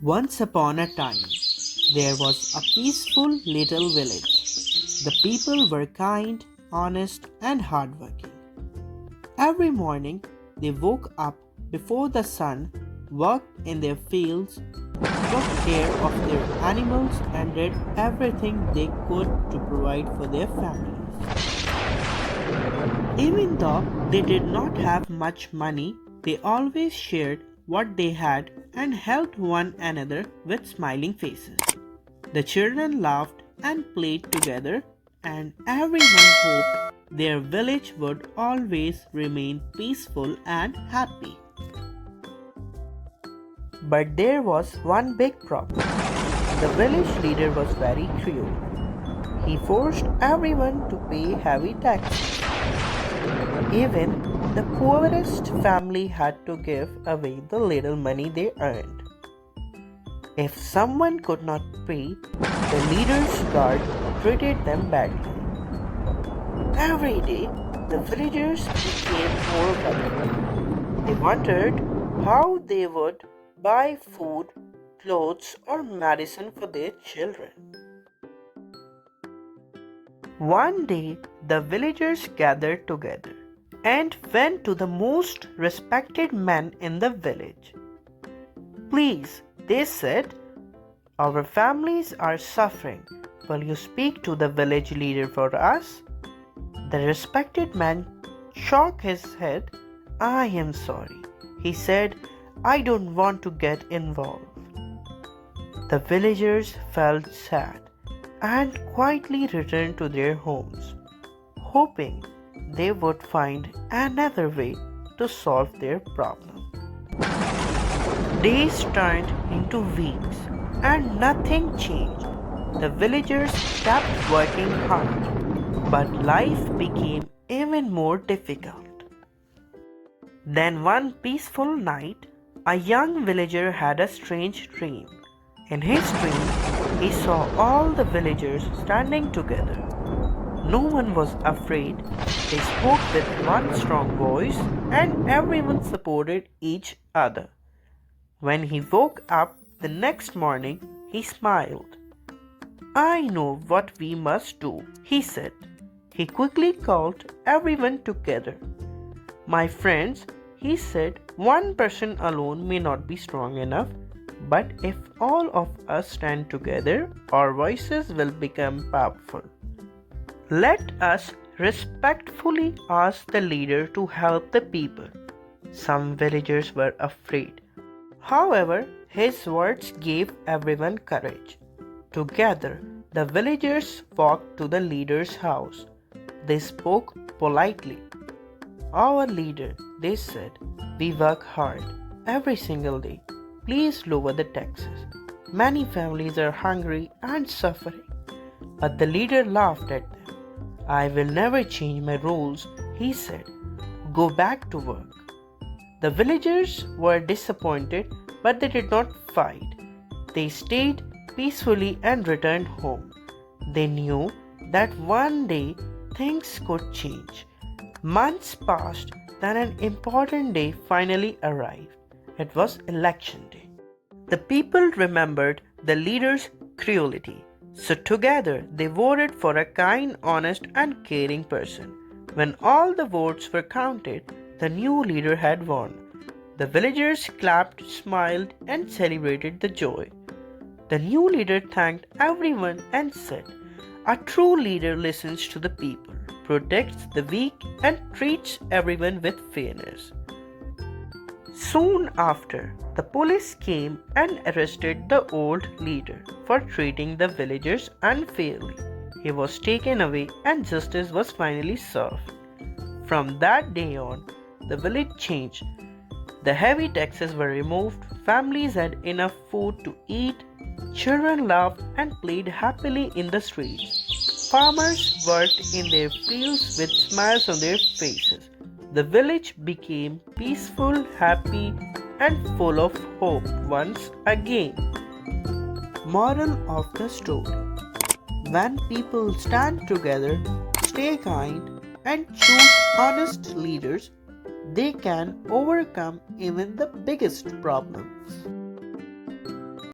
Once upon a time, there was a peaceful little village. The people were kind, honest, and hardworking. Every morning, they woke up before the sun, worked in their fields, took care of their animals, and did everything they could to provide for their families. Even though they did not have much money, they always shared what they had and helped one another with smiling faces. The children laughed and played together, and everyone hoped their village would always remain peaceful and happy. But there was one big problem. The village leader was very cruel. He forced everyone to pay heavy taxes. Even the poorest family had to give away the little money they earned. If someone could not pay, the leader's guard treated them badly. Every day, the villagers became more worried. They wondered how they would buy food, clothes, or medicine for their children. One day, the villagers gathered together and went to the most respected man in the village. Please, they said, our families are suffering. Will you speak to the village leader for us? The respected man shook his head. I am sorry. He said, I don't want to get involved. The villagers felt sad and quietly returned to their homes, hoping they would find another way to solve their problem. Days turned into weeks and nothing changed. The villagers kept working hard, but life became even more difficult. Then one peaceful night, a young villager had a strange dream. In his dream, he saw all the villagers standing together. No one was afraid. They spoke with one strong voice and everyone supported each other. When he woke up the next morning, he smiled. I know what we must do, he said. He quickly called everyone together. My friends, he said, one person alone may not be strong enough, but if all of us stand together, our voices will become powerful. Let us respectfully ask the leader to help the people. Some villagers were afraid. However, his words gave everyone courage. Together, the villagers walked to the leader's house. They spoke politely. Our leader, they said, we work hard every single day. Please lower the taxes. Many families are hungry and suffering. But the leader laughed at them. I will never change my rules, he said. Go back to work. The villagers were disappointed, but they did not fight. They stayed peacefully and returned home. They knew that one day things could change. Months passed, then an important day finally arrived. It was election day. The people remembered the leader's cruelty. So together they voted for a kind, honest, and caring person. When all the votes were counted, the new leader had won. The villagers clapped, smiled, and celebrated the joy. The new leader thanked everyone and said, a true leader listens to the people, protects the weak, and treats everyone with fairness. Soon after, the police came and arrested the old leader for treating the villagers unfairly. He was taken away and justice was finally served. From that day on, the village changed. The heavy taxes were removed, families had enough food to eat, children laughed and played happily in the streets. Farmers worked in their fields with smiles on their faces. The village became peaceful, happy, and full of hope once again. Moral of the story: when people stand together, stay kind, and choose honest leaders, they can overcome even the biggest problems.